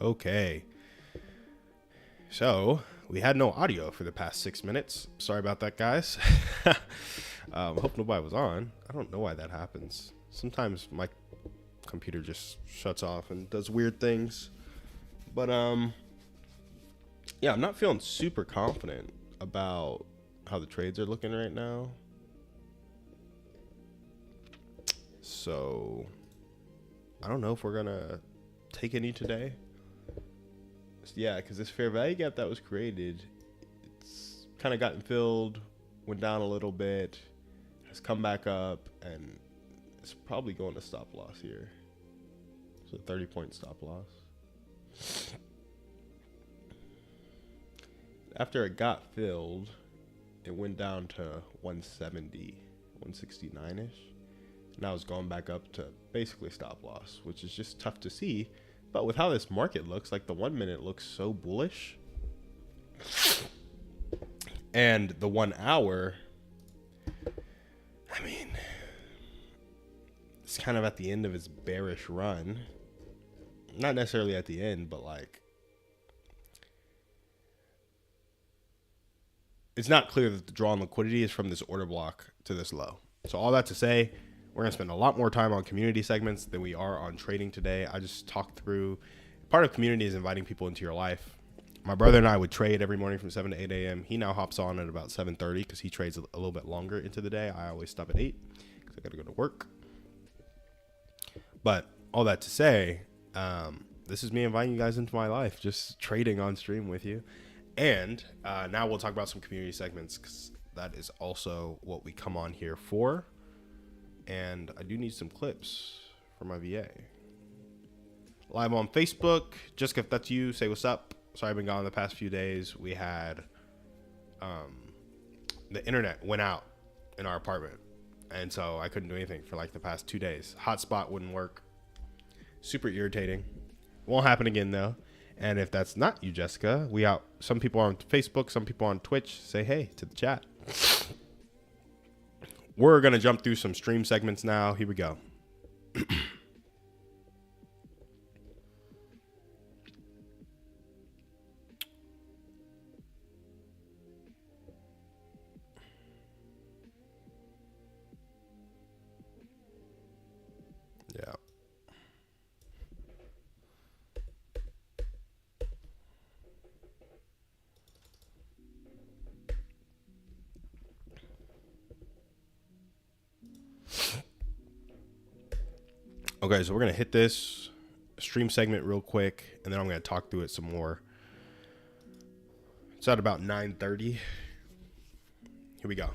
Okay. So we had no audio for the past 6 minutes. Sorry about that, guys. Hope nobody was on. I don't know why that happens. Sometimes my computer just shuts off and does weird things. But yeah, I'm not feeling super confident about how the trades are looking right now. So I don't know if we're gonna take any today. Yeah, because this fair value gap that was created, it's kind of gotten filled, went down a little bit, has come back up, and it's probably going to stop loss here. So 30-point stop loss. After it got filled, it went down to 170, 169-ish. Now it's going back up to basically stop loss, which is just tough to see. But with how this market looks, like the 1 minute looks so bullish. And the 1 hour, I mean, it's kind of at the end of its bearish run. Not necessarily at the end, but like, it's not clear that the draw on liquidity is from this order block to this low. So all that to say, we're going to spend a lot more time on community segments than we are on trading today. I just talked through, part of community is inviting people into your life. My brother and I would trade every morning from 7 to 8 a.m. He now hops on at about 7:30 because he trades a little bit longer into the day. I always stop at 8 because I got to go to work. But all that to say, this is me inviting you guys into my life, just trading on stream with you. And now we'll talk about some community segments because that is also what we come on here for. And I do need some clips for my VA. Live on Facebook. Jessica, if that's you, say what's up. Sorry I've been gone the past few days. We had the internet went out in our apartment. And so I couldn't do anything for like the past 2 days. Hotspot wouldn't work. Super irritating. Won't happen again though. And if that's not you, Jessica, we out. Some people are on Facebook, some people on Twitch. Say hey to the chat. We're going to jump through some stream segments now. Here we go. Yeah. Okay, so we're going to hit this stream segment real quick, and then I'm going to talk through it some more. It's at about 9:30. Here we go.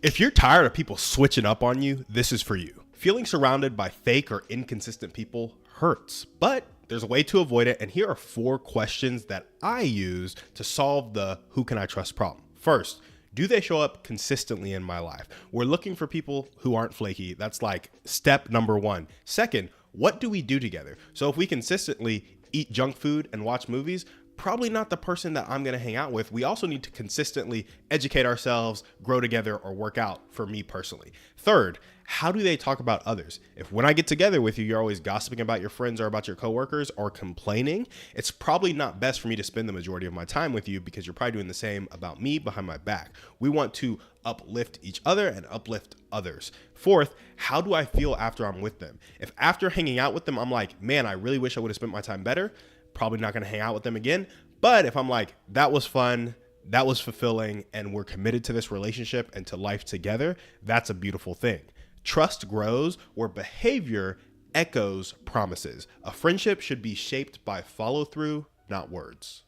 If you're tired of people switching up on you, this is for you. Feeling surrounded by fake or inconsistent people hurts, but there's a way to avoid it, and here are 4 questions that I use to solve the who can I trust problem. First, do they show up consistently in my life? We're looking for people who aren't flaky. That's like step number 1. Second, what do we do together? So if we consistently eat junk food and watch movies, probably not the person that I'm going to hang out with. We also need to consistently educate ourselves, grow together, or work out for me personally. Third, how do they talk about others? If when I get together with you, you're always gossiping about your friends or about your coworkers or complaining, it's probably not best for me to spend the majority of my time with you because you're probably doing the same about me behind my back. We want to uplift each other and uplift others. Fourth, how do I feel after I'm with them? If after hanging out with them, I'm like, man, I really wish I would have spent my time better, probably not going to hang out with them again. But if I'm like, that was fun, that was fulfilling, and we're committed to this relationship and to life together, that's a beautiful thing. Trust grows where behavior echoes promises. A friendship should be shaped by follow through, not words.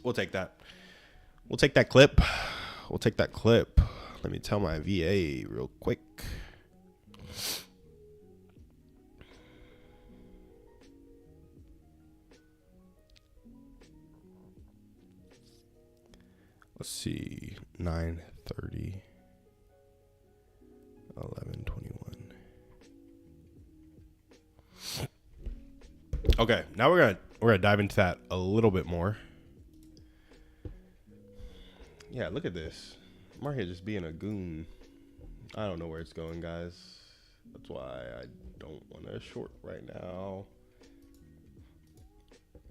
We'll take that. We'll take that clip. We'll take that clip. Let me tell my VA real quick. Let's see, 9:30, 11:21. Okay, now we're gonna dive into that a little bit more. Yeah, look at this. I'm out here just being a goon. I don't know where it's going, guys. That's why I don't want to short right now.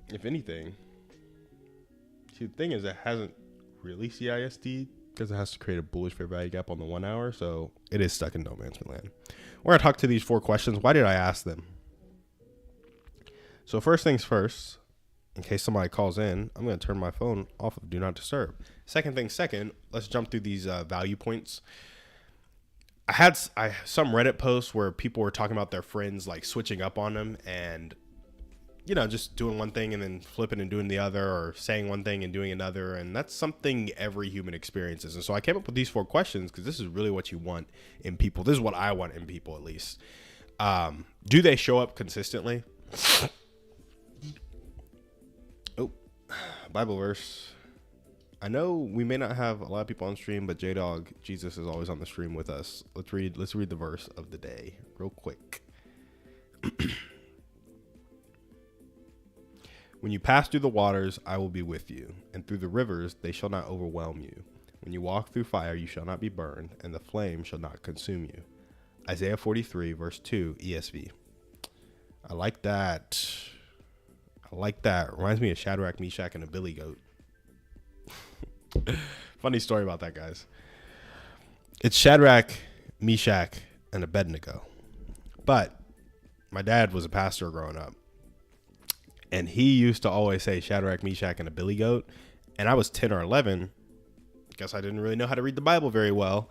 If anything, see, the thing is, it hasn't really CISD because it has to create a bullish fair value gap on the 1 hour, so it is stuck in no man's land. We're gonna talk to these 4 questions. Why did I ask them? So first things first, in case somebody calls in, I'm going to turn my phone off of Do Not Disturb. Second thing second, let's jump through these value points. I had some Reddit posts where people were talking about their friends like switching up on them and, you know, just doing one thing and then flipping and doing the other, or saying one thing and doing another. And that's something every human experiences. And so I came up with these 4 questions because this is really what you want in people. This is what I want in people, at least. Do they show up consistently? Bible verse. I know we may not have a lot of people on stream, but J-Dog, Jesus is always on the stream with us. Let's read the verse of the day real quick. When you pass through the waters, I will be with you, and through the rivers, they shall not overwhelm you. When you walk through fire, you shall not be burned, and the flame shall not consume you. Isaiah 43, verse 2, ESV. I like that. Reminds me of Shadrach, Meshach, and a billy goat. Funny story about that, guys. It's Shadrach, Meshach, and Abednego. But my dad was a pastor growing up, and he used to always say Shadrach, Meshach, and a billy goat. And I was 10 or 11. Guess I didn't really know how to read the Bible very well,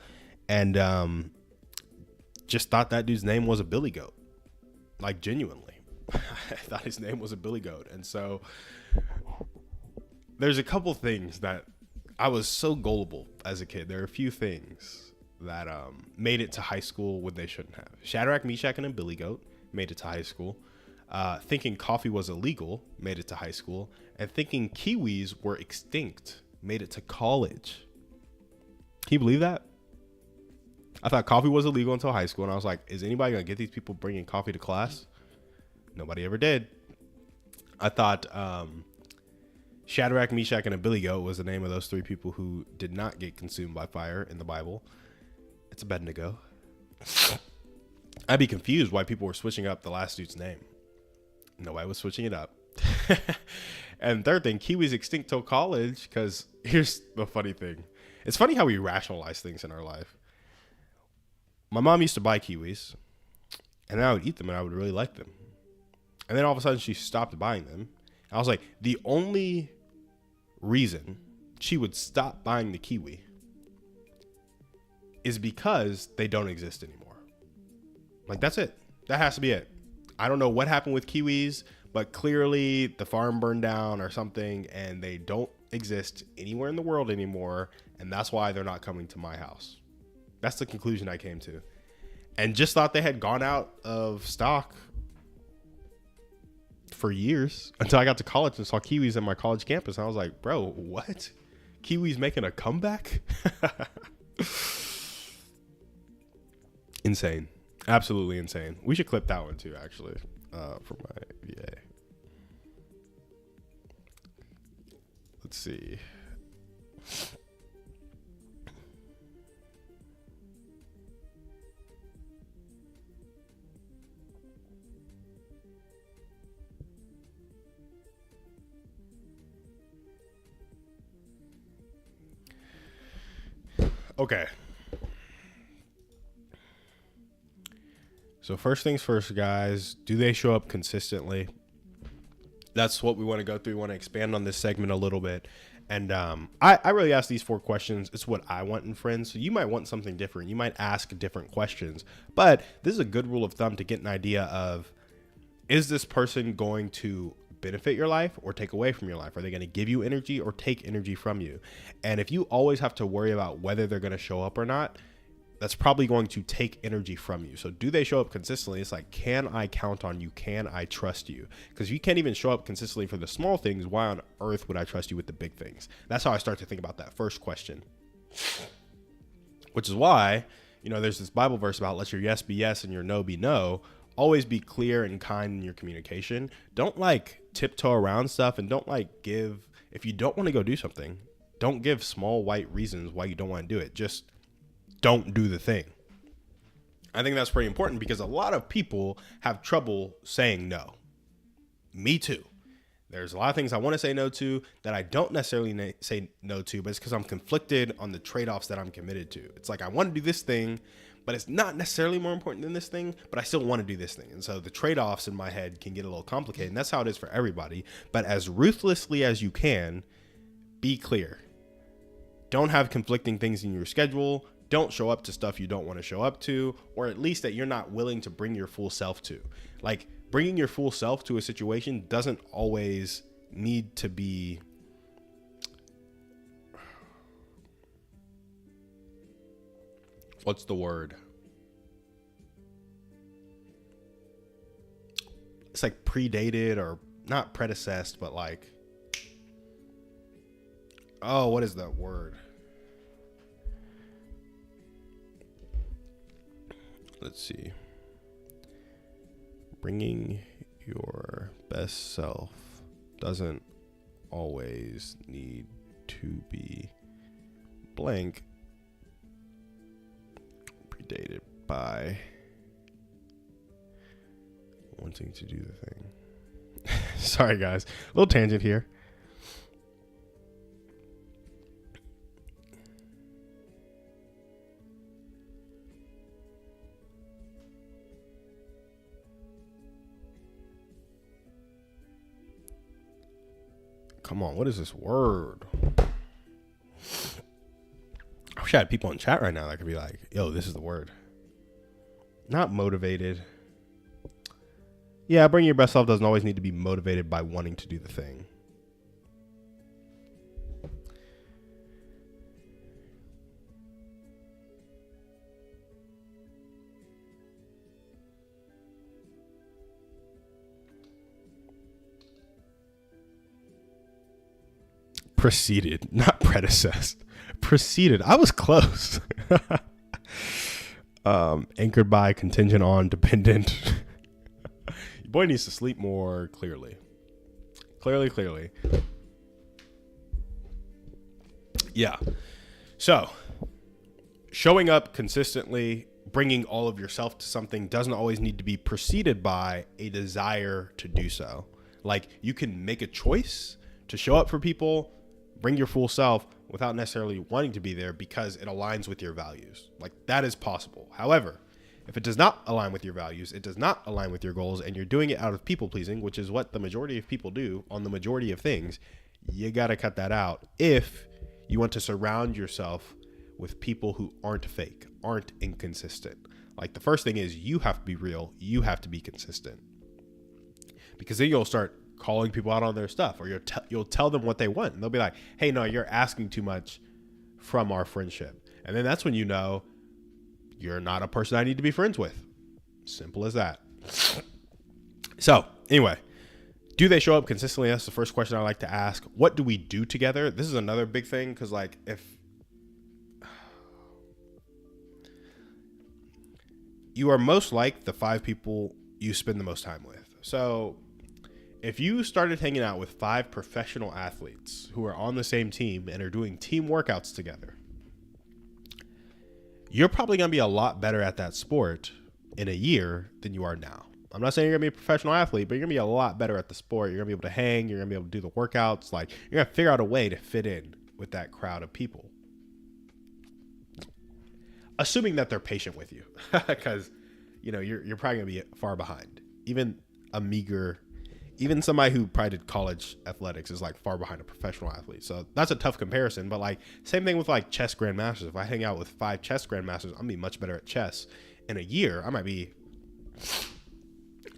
and just thought that dude's name was a billy goat, like genuinely. I thought his name was a billy goat. And so there's a couple things that I was so gullible as a kid. There are a few things that made it to high school when they shouldn't have. Shadrach, Meshach, and a billy goat made it to high school. Thinking coffee was illegal made it to high school. And thinking kiwis were extinct made it to college. Can you believe that? I thought coffee was illegal until high school. And I was like, is anybody going to get these people bringing coffee to class? Nobody ever did. I thought Shadrach, Meshach, and a billy goat was the name of those 3 people who did not get consumed by fire in the Bible. It's Abednego. I'd be confused why people were switching up the last dude's name. Nobody was switching it up. And third thing, kiwis extinct till college, because here's the funny thing. It's funny how we rationalize things in our life. My mom used to buy kiwis, and then I would eat them, and I would really like them. And then all of a sudden she stopped buying them. I was like, the only reason she would stop buying the kiwi is because they don't exist anymore. Like, that's it. That has to be it. I don't know what happened with kiwis, but clearly the farm burned down or something, and they don't exist anywhere in the world anymore. And that's why they're not coming to my house. That's the conclusion I came to. And just thought they had gone out of stock for years until I got to college and saw kiwis at my college campus. And I was like, bro, what? Kiwis making a comeback? Insane. Absolutely insane. We should clip that one too, actually, for my VA. Let's see. Okay. So first things first, guys, do they show up consistently? That's what we want to go through. We want to expand on this segment a little bit. And I really ask these 4 questions. It's what I want in friends. So you might want something different. You might ask different questions. But this is a good rule of thumb to get an idea of, is this person going to benefit your life or take away from your life? Are they going to give you energy or take energy from you? And if you always have to worry about whether they're going to show up or not, that's probably going to take energy from you. So do they show up consistently? It's like, can I count on you? Can I trust you? Because if you can't even show up consistently for the small things, why on earth would I trust you with the big things? That's how I start to think about that first question. Which is why, you know, there's this Bible verse about let your yes be yes and your no be no. always be clear and kind in your communication. Don't like tiptoe around stuff, and don't like give, if you don't want to go do something, don't give small white reasons why you don't want to do it. Just don't do the thing. I think that's pretty important because a lot of people have trouble saying no. Me too. There's a lot of things I want to say no to that I don't necessarily say no to, but it's because I'm conflicted on the trade-offs that I'm committed to. It's like I want to do this thing, but it's not necessarily more important than this thing, but I still want to do this thing. And so the trade-offs in my head can get a little complicated, and that's how it is for everybody. But as ruthlessly as you can, be clear. Don't have conflicting things in your schedule. Don't show up to stuff you don't want to show up to, or at least that you're not willing to bring your full self to. Like, bringing your full self to a situation doesn't always need to be what's the word? It's like predated or not predecessed, but like, oh, what is that word? Let's see. Bringing your best self doesn't always need to be blank, predated by wanting to do the thing. Sorry, guys. A little tangent here. Come on, what is this word? I wish I had people in chat right now that could be like, yo, this is the word. Not motivated. Yeah, bringing your best self doesn't always need to be motivated by wanting to do the thing. Preceded, not predecessed. Preceded. I was close. Anchored by, contingent on, dependent. Your boy needs to sleep more clearly. Clearly. Yeah. So, showing up consistently, bringing all of yourself to something doesn't always need to be preceded by a desire to do so. Like, you can make a choice to show up for people, bring your full self without necessarily wanting to be there because it aligns with your values. Like, that is possible. However, if it does not align with your values, it does not align with your goals, and you're doing it out of people pleasing, which is what the majority of people do on the majority of things, you got to cut that out if you want to surround yourself with people who aren't fake, aren't inconsistent. Like, the first thing is you have to be real. You have to be consistent, because then you'll start calling people out on their stuff, or you'll tell them what they want, and they'll be like, hey, no, you're asking too much from our friendship. And then that's when you know you're not a person I need to be friends with. Simple as that. So anyway, do they show up consistently? That's the first question I like to ask. What do we do together? This is another big thing, because like, if you are most like the 5 people you spend the most time with. So if you started hanging out with 5 professional athletes who are on the same team and are doing team workouts together, you're probably going to be a lot better at that sport in a year than you are now. I'm not saying you're going to be a professional athlete, but you're going to be a lot better at the sport. You're going to be able to hang. You're going to be able to do the workouts. Like, you're going to figure out a way to fit in with that crowd of people. Assuming that they're patient with you, because, you know, you're probably going to be far behind. Even somebody who probably did college athletics is like far behind a professional athlete. So that's a tough comparison. But like, same thing with like chess grandmasters. If I hang out with 5 chess grandmasters, I'm gonna be much better at chess. In a year, I might be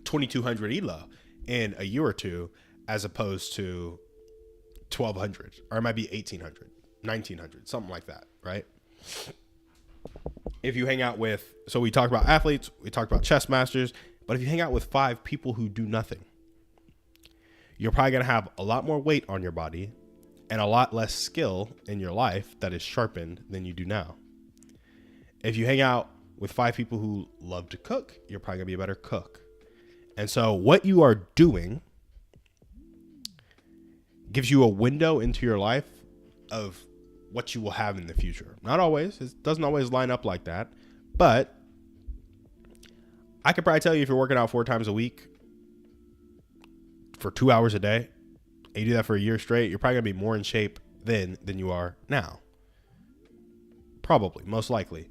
2,200 ELO in a year or two, as opposed to 1,200, or it might be 1,800, 1,900, something like that, right? If you hang out with, so we talked about athletes, we talked about chess masters, but if you hang out with 5 people who do nothing, you're probably going to have a lot more weight on your body and a lot less skill in your life that is sharpened than you do now. If you hang out with 5 people who love to cook, you're probably going to be a better cook. And so what you are doing gives you a window into your life of what you will have in the future. Not always. It doesn't always line up like that. But I could probably tell you, if you're working out 4 times a week for 2 hours a day, and you do that for a year straight, you're probably going to be more in shape then than you are now. Probably, most likely.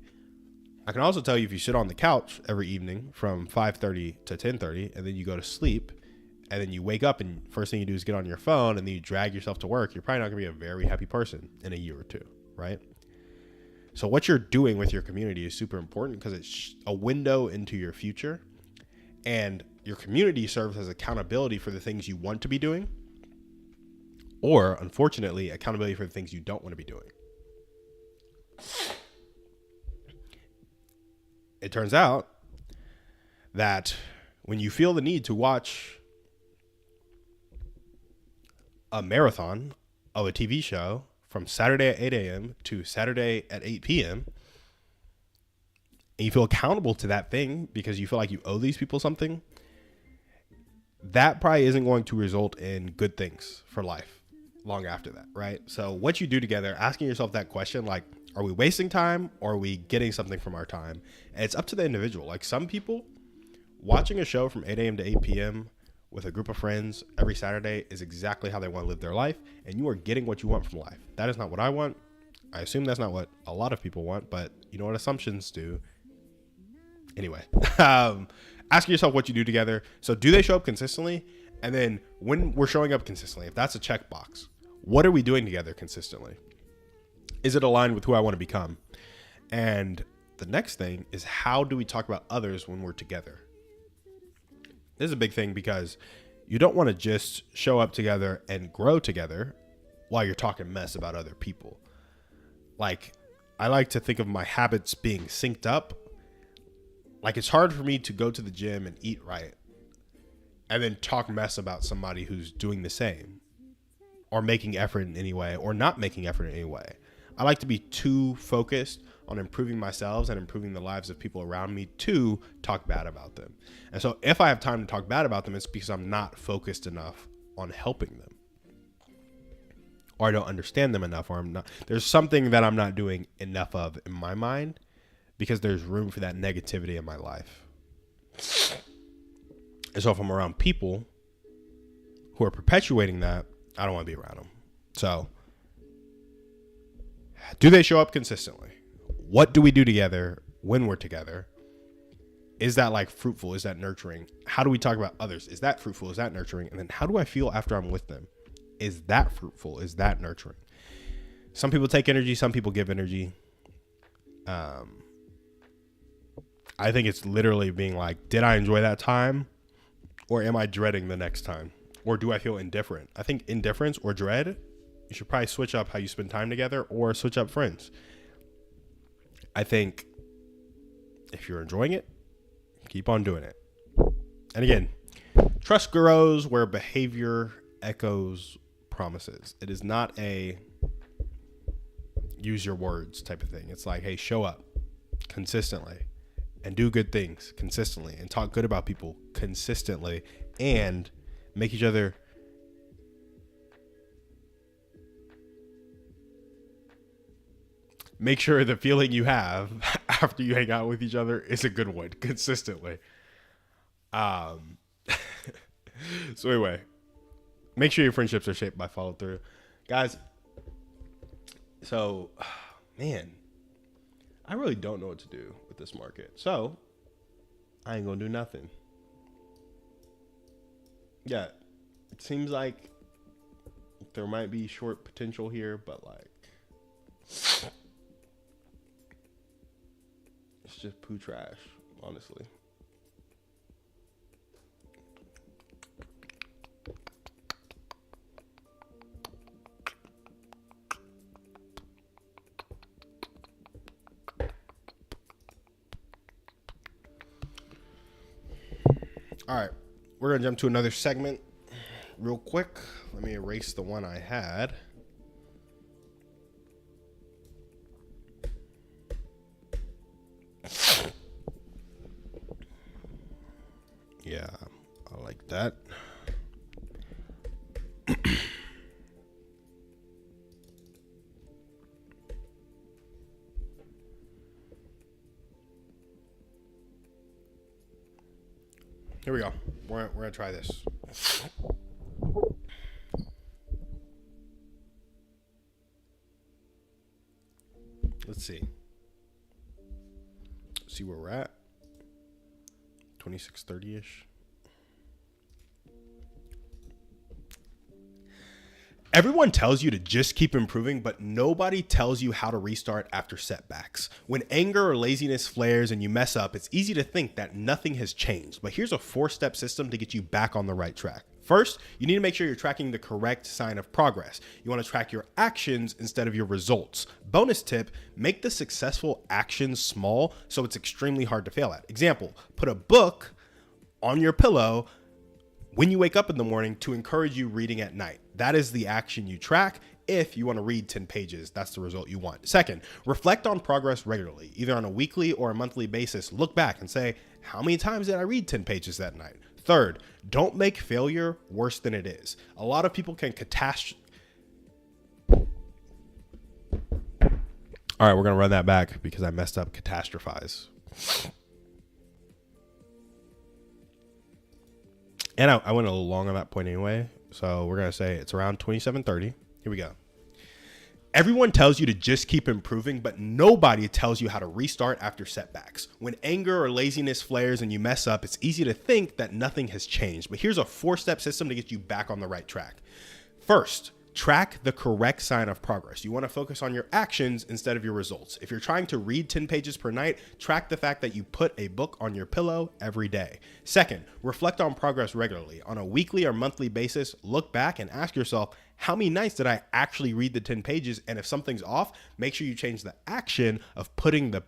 I can also tell you, if you sit on the couch every evening from 5:30 to 10:30, and then you go to sleep, and then you wake up and first thing you do is get on your phone, and then you drag yourself to work, you're probably not going to be a very happy person in a year or two, right? So what you're doing with your community is super important, because it's a window into your future, and your community serves as accountability for the things you want to be doing, or unfortunately, accountability for the things you don't want to be doing. It turns out that when you feel the need to watch a marathon of a TV show from Saturday at 8 a.m. to Saturday at 8 p.m., and you feel accountable to that thing because you feel like you owe these people something, that probably isn't going to result in good things for life long after that, right? So what you do together, asking yourself that question, like, are we wasting time, or are we getting something from our time? And it's up to the individual. Like, some people, watching a show from 8 a.m. to 8 p.m. with a group of friends every Saturday is exactly how they want to live their life, and you are getting what you want from life. That is not what I want. I assume that's not what a lot of people want, but you know what assumptions do. Anyway, asking yourself what you do together. So do they show up consistently? And then when we're showing up consistently, if that's a checkbox, what are we doing together consistently? Is it aligned with who I want to become? And the next thing is, how do we talk about others when we're together? This is a big thing, because you don't want to just show up together and grow together while you're talking mess about other people. Like, I like to think of my habits being synced up. Like, it's hard for me to go to the gym and eat right and then talk mess about somebody who's doing the same, or making effort in any way, or not making effort in any way. I like to be too focused on improving myself and improving the lives of people around me to talk bad about them. And so if I have time to talk bad about them, it's because I'm not focused enough on helping them, or I don't understand them enough, or there's something that I'm not doing enough of in my mind, because there's room for that negativity in my life. And so if I'm around people who are perpetuating that, I don't want to be around them. So do they show up consistently? What do we do together when we're together? Is that like fruitful? Is that nurturing? How do we talk about others? Is that fruitful? Is that nurturing? And then how do I feel after I'm with them? Is that fruitful? Is that nurturing? Some people take energy. Some people give energy. I think it's literally being like, did I enjoy that time? Or am I dreading the next time? Or do I feel indifferent? I think indifference or dread, you should probably switch up how you spend time together, or switch up friends. I think if you're enjoying it, keep on doing it. And again, trust grows where behavior echoes promises. It is not a use your words type of thing. It's like, hey, show up consistently and do good things consistently and talk good about people consistently and make each other make sure the feeling you have after you hang out with each other is a good one consistently. So anyway, make sure your friendships are shaped by follow through, guys. So, man, I really don't know what to do with this market. So I ain't gonna do nothing. Yeah, it seems like there might be short potential here, but like, it's just poo trash, honestly. All right, we're gonna jump to another segment real quick. Let me erase the one I had. Yeah, that. Here we go. We're gonna try this. Let's see. See where we're at. 2630-ish. Everyone tells you to just keep improving, but nobody tells you how to restart after setbacks. When anger or laziness flares and you mess up, it's easy to think that nothing has changed. But here's a 4-step system to get you back on the right track. First, you need to make sure you're tracking the correct sign of progress. You want to track your actions instead of your results. Bonus tip, make the successful actions small so it's extremely hard to fail at. Example, put a book on your pillow when you wake up in the morning to encourage you reading at night. That is the action you track. If you want to read 10 pages, that's the result you want. Second, reflect on progress regularly, either on a weekly or a monthly basis. Look back and say, how many times did I read 10 pages that night? Third, don't make failure worse than it is. A lot of people can All right, we're going to run that back because I messed up catastrophize. And I went a little long on that point anyway. So we're going to say it's around 27:30. Here we go. Everyone tells you to just keep improving, but nobody tells you how to restart after setbacks. When anger or laziness flares and you mess up, it's easy to think that nothing has changed. But here's a 4-step system to get you back on the right track. First, track the correct sign of progress. You want to focus on your actions instead of your results. If you're trying to read 10 pages per night, track the fact that you put a book on your pillow every day. Second, reflect on progress regularly. On a weekly or monthly basis, look back and ask yourself, how many nights did I actually read the 10 pages? And if something's off, make sure you change the action of putting the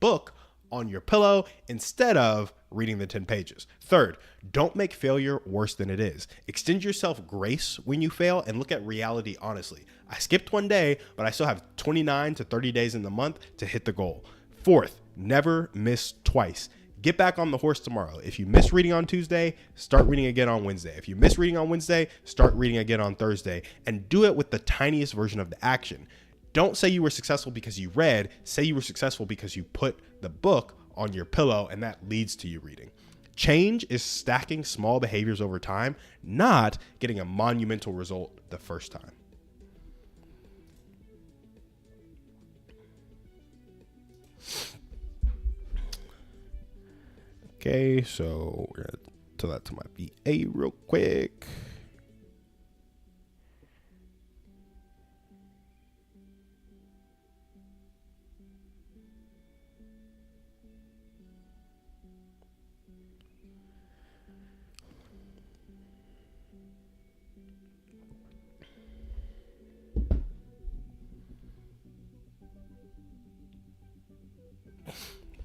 book on your pillow instead of reading the 10 pages. Third, don't make failure worse than it is. Extend yourself grace when you fail and look at reality honestly. I skipped one day, but I still have 29 to 30 days in the month to hit the goal. Fourth, never miss twice. Get back on the horse tomorrow. If you miss reading on Tuesday, start reading again on Wednesday. If you miss reading on Wednesday, start reading again on Thursday, and do it with the tiniest version of the action. Don't say you were successful because you read. Say you were successful because you put the book on your pillow, and that leads to you reading. Change is stacking small behaviors over time, not getting a monumental result the first time. Okay, so we're going to tell that to my VA real quick.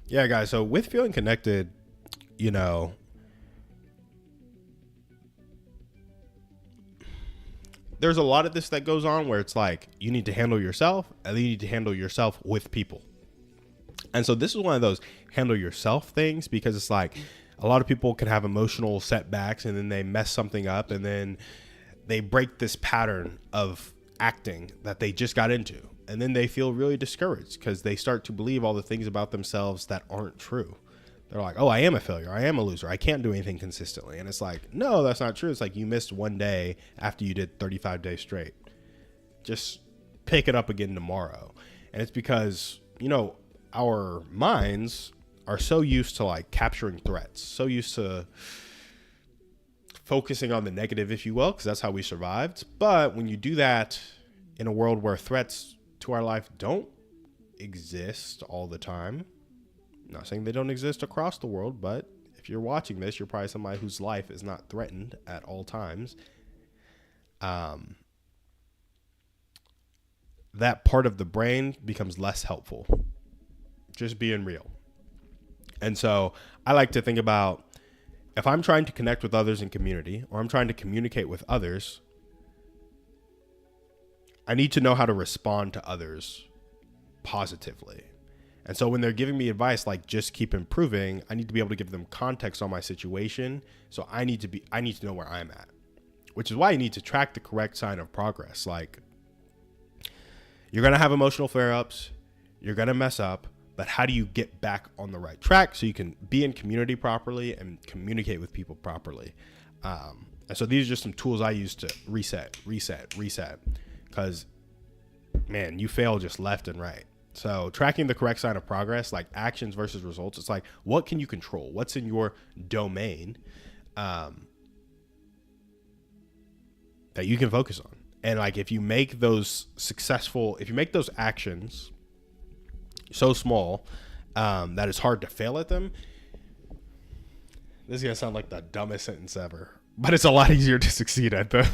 Yeah, guys, so with feeling connected, you know, there's a lot of this that goes on where it's like you need to handle yourself and then you need to handle yourself with people. And so this is one of those handle yourself things, because it's like a lot of people can have emotional setbacks and then they mess something up and then they break this pattern of acting that they just got into. And then they feel really discouraged because they start to believe all the things about themselves that aren't true. They're like, oh, I am a failure. I am a loser. I can't do anything consistently. And it's like, no, that's not true. It's like you missed one day after you did 35 days straight. Just pick it up again tomorrow. And it's because, you know, our minds are so used to like capturing threats, so used to focusing on the negative, if you will, because that's how we survived. But when you do that in a world where threats to our life don't exist all the time, I'm not saying they don't exist across the world, but if you're watching this, you're probably somebody whose life is not threatened at all times. That part of the brain becomes less helpful. Just being real. And so I like to think about, if I'm trying to connect with others in community, or I'm trying to communicate with others, I need to know how to respond to others positively. And so when they're giving me advice like just keep improving, I need to be able to give them context on my situation. So I need to know where I'm at, which is why you need to track the correct sign of progress. Like, you're going to have emotional flare-ups, you're going to mess up, but how do you get back on the right track so you can be in community properly and communicate with people properly? And so these are just some tools I use to reset, because man, you fail just left and right. So tracking the correct sign of progress, like actions versus results, it's like, what can you control? What's in your domain that you can focus on? And like, if you make those actions so small that it's hard to fail at them, this is going to sound like the dumbest sentence ever, but it's a lot easier to succeed at them.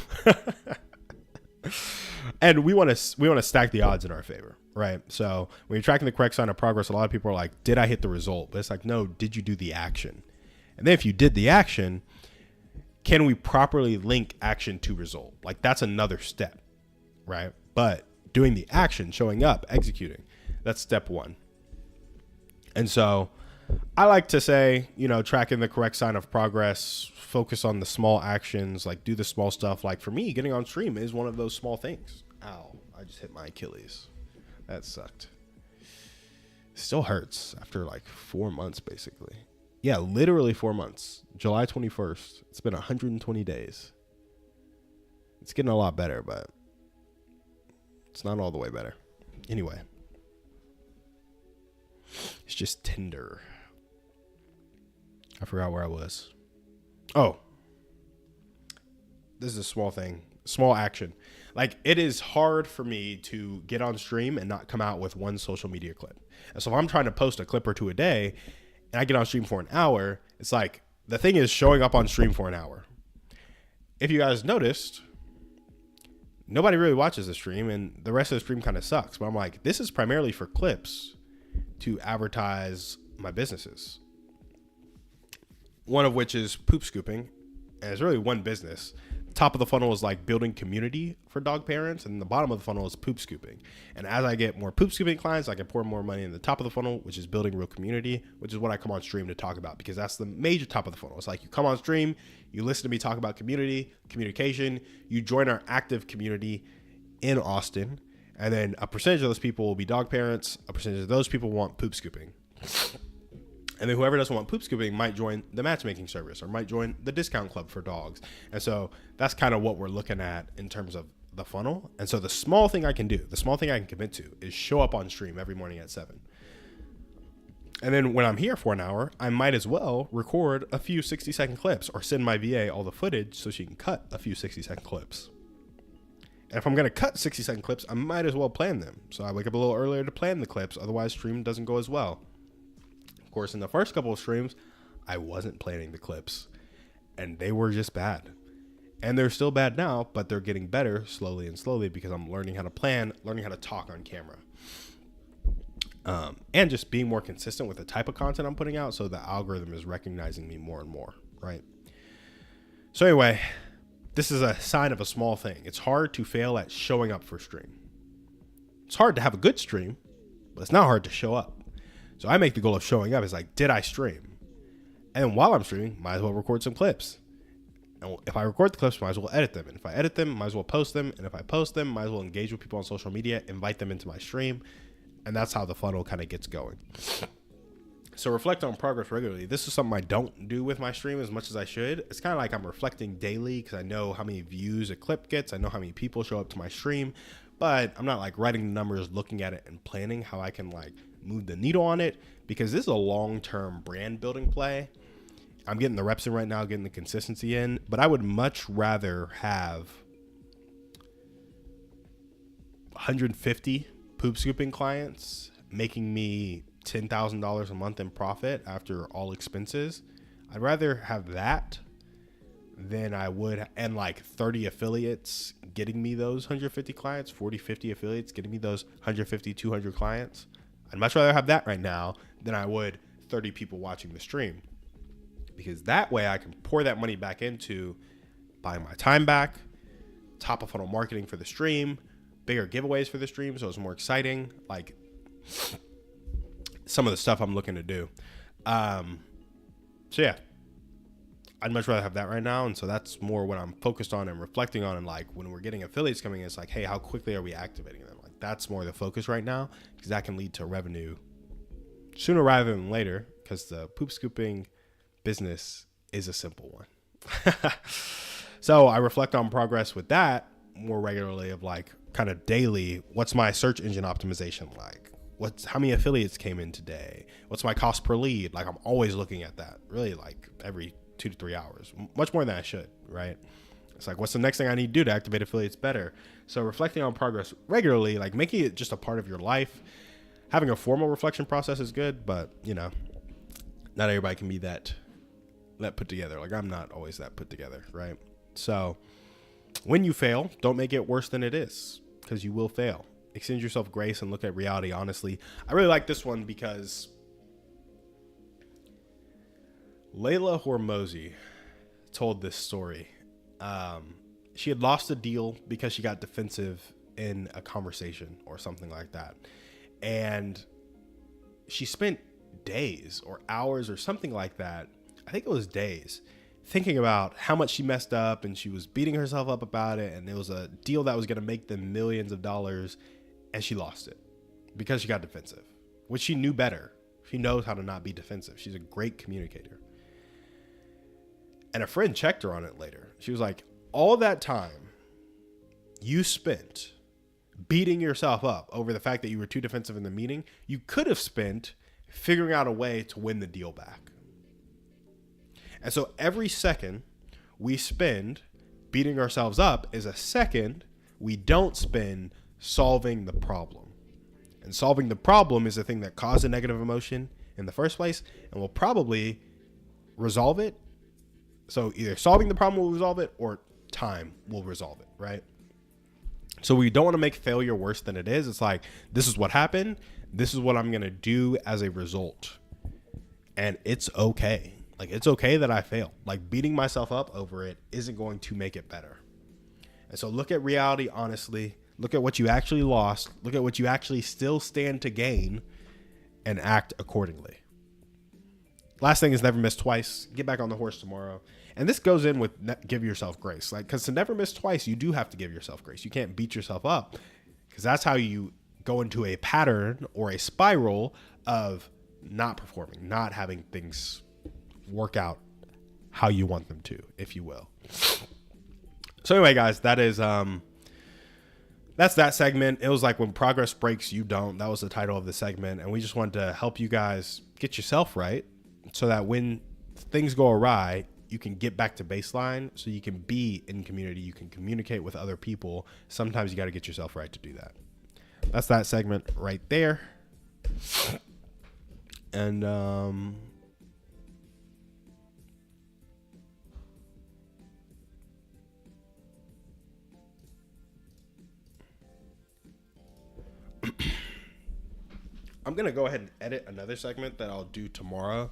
And we want to stack the odds in our favor, right? So when you're tracking the correct sign of progress, a lot of people are like, did I hit the result? But it's like, no, did you do the action? And then if you did the action, can we properly link action to result? Like, that's another step, right? But doing the action, showing up, executing, that's step one. And so I like to say, tracking the correct sign of progress, focus on the small actions, like do the small stuff. Like for me, getting on stream is one of those small things. Ow, I just hit my Achilles. That sucked. Still hurts after like 4 months, basically. Yeah, literally 4 months. July 21st. It's been 120 days. It's getting a lot better, but it's not all the way better. Anyway. It's just Tinder. I forgot where I was. Oh. This is a small thing. Small action. Like, it is hard for me to get on stream and not come out with one social media clip. And so if I'm trying to post a clip or two a day and I get on stream for an hour, it's like, the thing is showing up on stream for an hour. If you guys noticed, nobody really watches the stream and the rest of the stream kind of sucks. But I'm like, this is primarily for clips to advertise my businesses. One of which is poop scooping. And it's really one business. Top of the funnel is like building community for dog parents, and the bottom of the funnel is poop scooping. And as I get more poop scooping clients, I can pour more money in the top of the funnel, which is building real community, which is what I come on stream to talk about, because that's the major top of the funnel. It's like, you come on stream, you listen to me talk about community, communication, you join our active community in Austin, and then a percentage of those people will be dog parents, a percentage of those people want poop scooping. And then whoever doesn't want poop scooping might join the matchmaking service or might join the discount club for dogs. And so that's kind of what we're looking at in terms of the funnel. And so the small thing I can do, the small thing I can commit to, is show up on stream every morning at 7. And then when I'm here for an hour, I might as well record a few 60-second clips or send my VA all the footage so she can cut a few 60-second clips. And if I'm going to cut 60-second clips, I might as well plan them. So I wake up a little earlier to plan the clips. Otherwise, stream doesn't go as well. Of course, in the first couple of streams, I wasn't planning the clips, and they were just bad. And they're still bad now, but they're getting better slowly and slowly because I'm learning how to plan, learning how to talk on camera. And just being more consistent with the type of content I'm putting out so the algorithm is recognizing me more and more, right? So anyway, this is a sign of a small thing. It's hard to fail at showing up for stream. It's hard to have a good stream, but it's not hard to show up. So I make the goal of showing up. It's like, did I stream? And while I'm streaming, might as well record some clips. And if I record the clips, might as well edit them. And if I edit them, might as well post them. And if I post them, might as well engage with people on social media, invite them into my stream. And that's how the funnel kind of gets going. So reflect on progress regularly. This is something I don't do with my stream as much as I should. It's kind of like I'm reflecting daily because I know how many views a clip gets. I know how many people show up to my stream. But I'm not like writing the numbers, looking at it, and planning how I can like move the needle on it, because this is a long-term brand building play. I'm getting the reps in right now, getting the consistency in, but I would much rather have 150 poop scooping clients making me $10,000 a month in profit after all expenses. I'd rather have that than I would, and like 30 affiliates getting me those 150 clients, 40, 50 affiliates getting me those 150, 200 clients. I'd much rather have that right now than I would 30 people watching the stream, because that way I can pour that money back into buying my time back, top of funnel marketing for the stream, bigger giveaways for the stream so it's more exciting. Like, some of the stuff I'm looking to do. So yeah, I'd much rather have that right now. And so that's more what I'm focused on and reflecting on. And like when we're getting affiliates coming in, it's like, hey, how quickly are we activating them? Like that's more the focus right now, because that can lead to revenue sooner rather than later, because the poop scooping business is a simple one. So I reflect on progress with that more regularly, of like kind of daily, what's my search engine optimization like? How many affiliates came in today? What's my cost per lead? Like I'm always looking at that, really, like every 2 to 3 hours, much more than I should, right? It's like, what's the next thing I need to do to activate affiliates better? So reflecting on progress regularly, like making it just a part of your life. Having a formal reflection process is good, but you know, not everybody can be that put together. Like I'm not always that put together, right? So when you fail, don't make it worse than it is, because you will fail. Extend yourself grace and look at reality honestly. I really like this one because Layla Hormozi told this story. She had lost a deal because she got defensive in a conversation or something like that. And she spent days or hours or something like that, I think it was days, thinking about how much she messed up, and she was beating herself up about it. And it was a deal that was going to make them millions of dollars, and she lost it because she got defensive, which she knew better. She knows how to not be defensive. She's a great communicator. And a friend checked her on it later. She was like, all that time you spent beating yourself up over the fact that you were too defensive in the meeting, you could have spent figuring out a way to win the deal back. And so every second we spend beating ourselves up is a second we don't spend solving the problem. And solving the problem is the thing that caused a negative emotion in the first place, and will probably resolve it. So either solving the problem will resolve it, or time will resolve it, right? So we don't want to make failure worse than it is. It's like, this is what happened. This is what I'm going to do as a result. And it's okay. Like, it's okay that I failed. Like, beating myself up over it isn't going to make it better. And so look at reality honestly. Look at what you actually lost. Look at what you actually still stand to gain, and act accordingly. Last thing is never miss twice. Get back on the horse tomorrow. And this goes in with give yourself grace. Like, because to never miss twice, you do have to give yourself grace. You can't beat yourself up, because that's how you go into a pattern or a spiral of not performing, not having things work out how you want them to, if you will. So anyway, guys, that is that's that segment. It was like, when progress breaks, you don't. That was the title of the segment. And we just wanted to help you guys get yourself right, so that when things go awry, you can get back to baseline, so you can be in community. You can communicate with other people. Sometimes you got to get yourself right to do that. That's that segment right there. And I'm going to go ahead and edit another segment that I'll do tomorrow,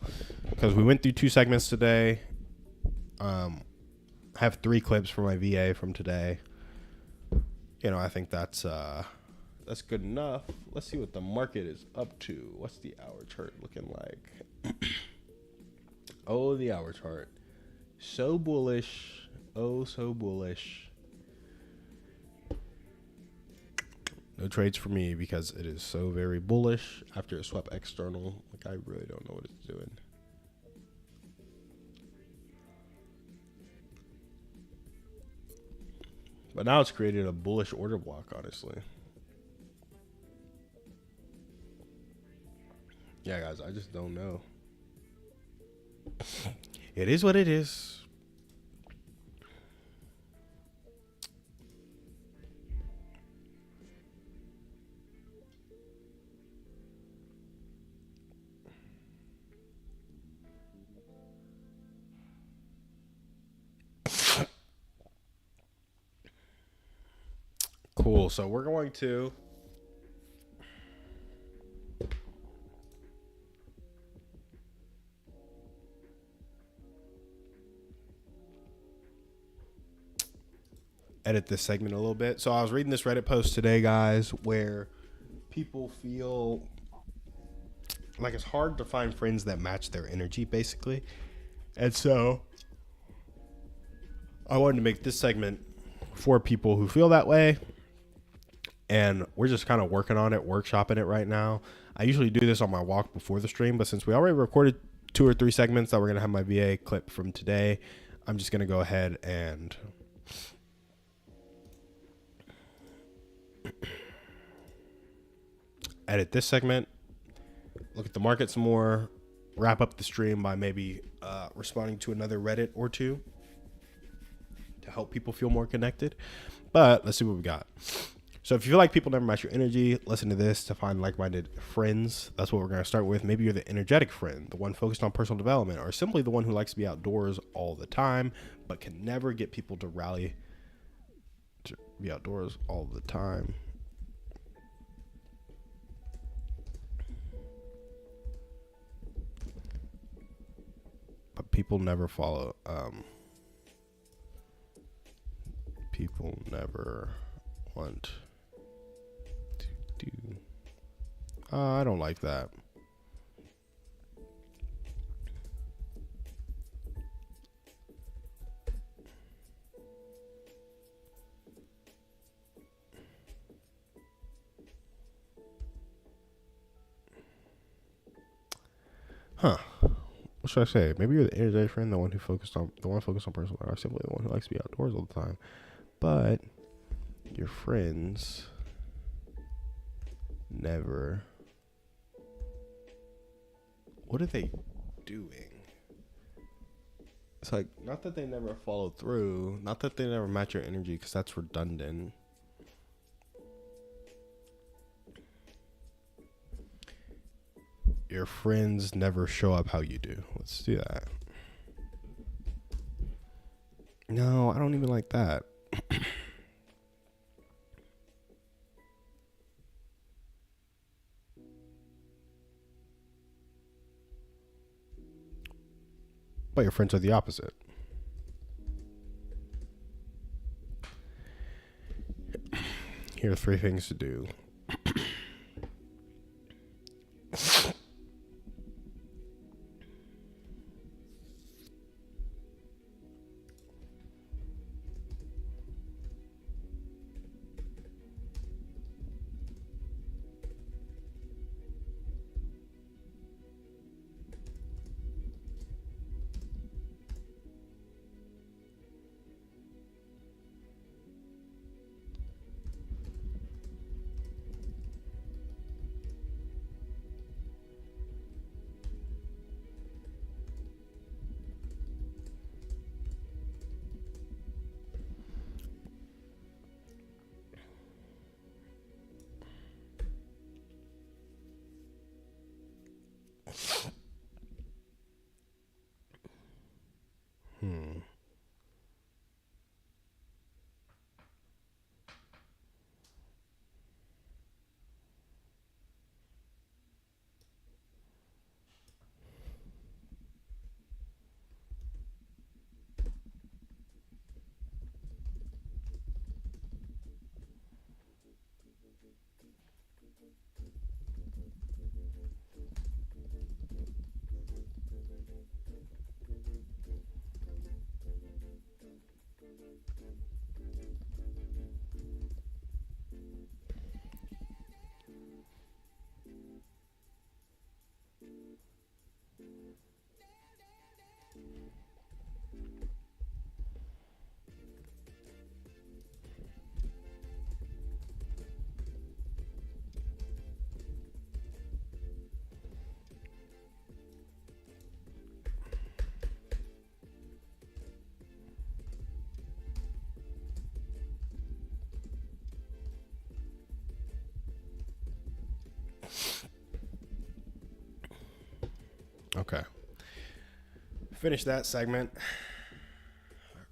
because we went through 2 segments today. I have 3 clips for my VA from today. You know, I think that's good enough. Let's see what the market is up to. What's the hour chart looking like? Oh, the hour chart. So bullish. Oh, so bullish. No trades for me, because it is so very bullish after it swept external. Like, I really don't know what it's doing. But now it's created a bullish order block, honestly. Yeah, guys, I just don't know. It is what it is. Cool. So we're going to edit this segment a little bit. So I was reading this Reddit post today, guys, where people feel like it's hard to find friends that match their energy, basically. And so I wanted to make this segment for people who feel that way. And we're just kind of working on it, workshopping it right now. I usually do this on my walk before the stream, but since we already recorded 2 or 3 segments that we're going to have my VA clip from today, I'm just going to go ahead and edit this segment, look at the market some more, wrap up the stream by maybe responding to another Reddit or 2 to help people feel more connected. But let's see what we got. So if you feel like people never match your energy, listen to this to find like-minded friends. That's what we're going to start with. Maybe you're the energetic friend, the one focused on personal development, or simply the one who likes to be outdoors all the time, but can never get people to rally to be outdoors all the time. But people never follow. People never want to do. I don't like that. Huh. What should I say? Maybe you're the energetic friend, the one focused on personal, or simply the one who likes to be outdoors all the time. But your friends never. What are they doing? It's like, not that they never follow through, not that they never match your energy, because that's redundant. Your friends never show up how you do. Let's do that. No, I don't even like that. But your friends are the opposite. Here are 3 things to do. Okay. Finish that segment.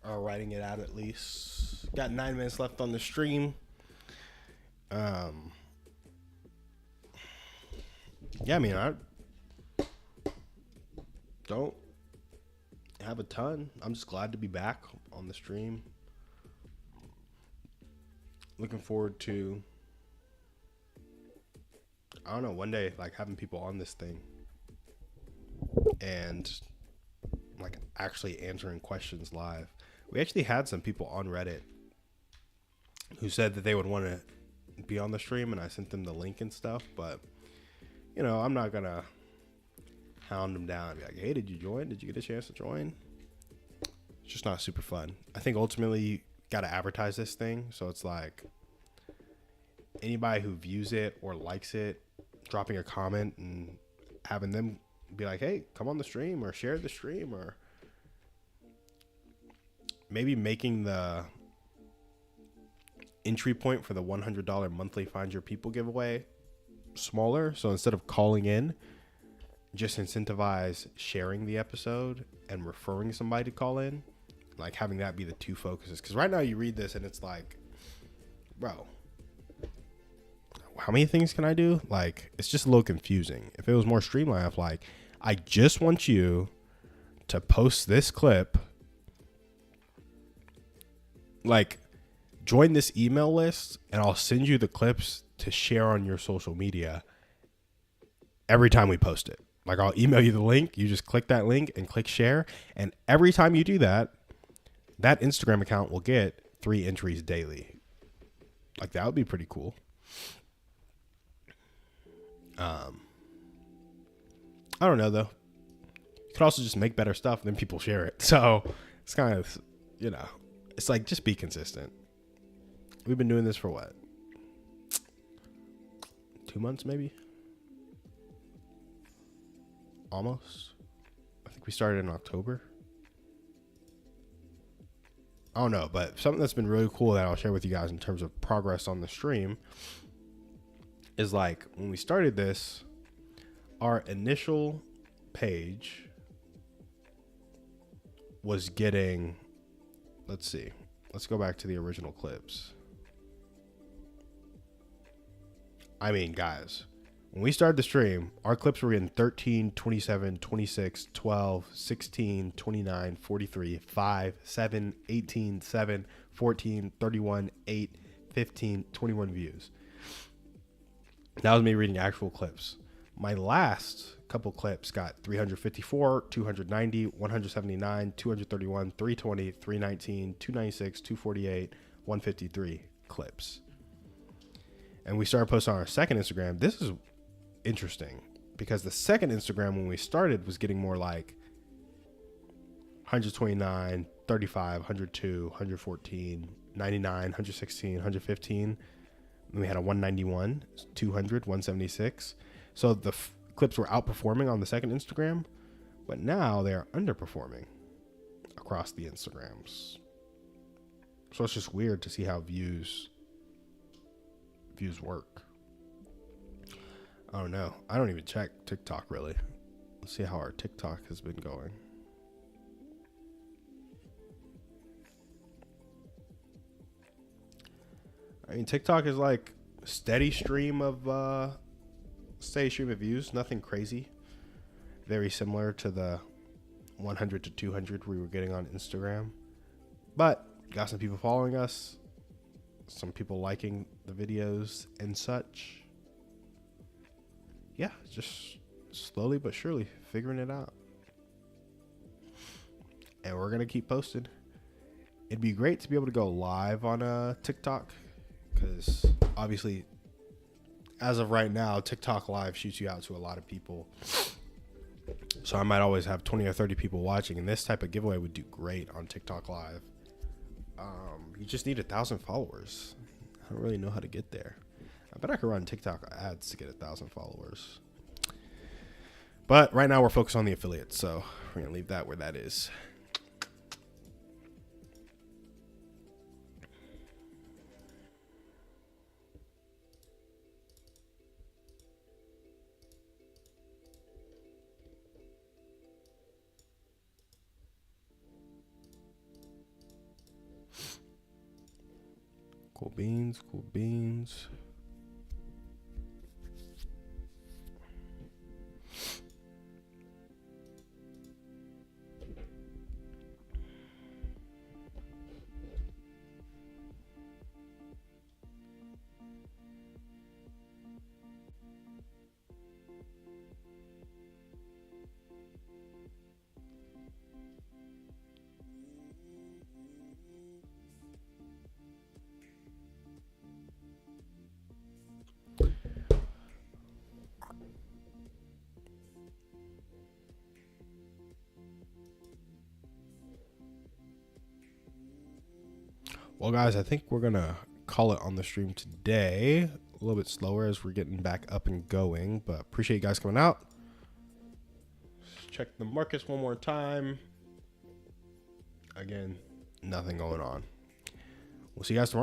Or writing it out at least. Got 9 minutes left on the stream. Yeah, I mean, I don't have a ton. I'm just glad to be back on the stream. Looking forward to, I don't know, one day like having people on this thing and like actually answering questions live. We actually had some people on Reddit who said that they would want to be on the stream, and I sent them the link and stuff, but you know, I'm not gonna hound them down and be like, hey, did you join? Did you get a chance to join? It's just not super fun. I think ultimately you gotta advertise this thing, so it's like anybody who views it or likes it, dropping a comment and having them be like, hey, come on the stream or share the stream, or maybe making the entry point for the $100 monthly Find Your People giveaway smaller. So instead of calling in, just incentivize sharing the episode and referring somebody to call in, like having that be the two focuses. Because right now you read this and it's like, bro, how many things can I do? Like, it's just a little confusing. If it was more streamlined, like, I just want you to post this clip, like, join this email list, and I'll send you the clips to share on your social media every time we post it. Like, I'll email you the link. You just click that link and click share. And every time you do that, that Instagram account will get 3 entries daily. Like, that would be pretty cool. I don't know, though. You could also just make better stuff and then people share it. So it's kind of, you know, it's like, just be consistent. We've been doing this for what? 2 months, maybe? Almost. I think we started in October. I don't know, but something that's been really cool that I'll share with you guys in terms of progress on the stream is, like, when we started this, our initial page was getting, let's see, let's go back to the original clips. I mean, guys, when we started the stream, our clips were getting 13, 27, 26, 12, 16, 29, 43, 5, 7, 18, 7, 14, 31, 8, 15, 21 views. That was me reading actual clips. My last couple clips got 354, 290, 179, 231, 320, 319, 296, 248, 153 clips. And we started posting on our second Instagram. This is interesting because the second Instagram when we started was getting more like 129, 35, 102, 114, 99, 116, 115. And we had a 191, 200, 176. So the clips were outperforming on the second Instagram, but now they are underperforming across the Instagrams. So it's just weird to see how views work. I don't know. I don't even check TikTok really. Let's see how our TikTok has been going. I mean, TikTok is like steady stream of views, nothing crazy. Very similar to the 100 to 200 we were getting on Instagram. But got some people following us, some people liking the videos and such. Yeah, just slowly but surely figuring it out. And we're going to keep posting. It'd be great to be able to go live on TikTok, because obviously as of right now, TikTok live shoots you out to a lot of people. So I might always have 20 or 30 people watching, and this type of giveaway would do great on TikTok live. You just need 1,000 followers. I don't really know how to get there. I bet I could run TikTok ads to get 1,000 followers. But right now we're focused on the affiliates, so we're going to leave that where that is. Cool beans, cool beans. Well, guys, I think we're going to call it on the stream today. A little bit slower as we're getting back up and going, but appreciate you guys coming out. Check the markets one more time. Again, nothing going on. We'll see you guys tomorrow.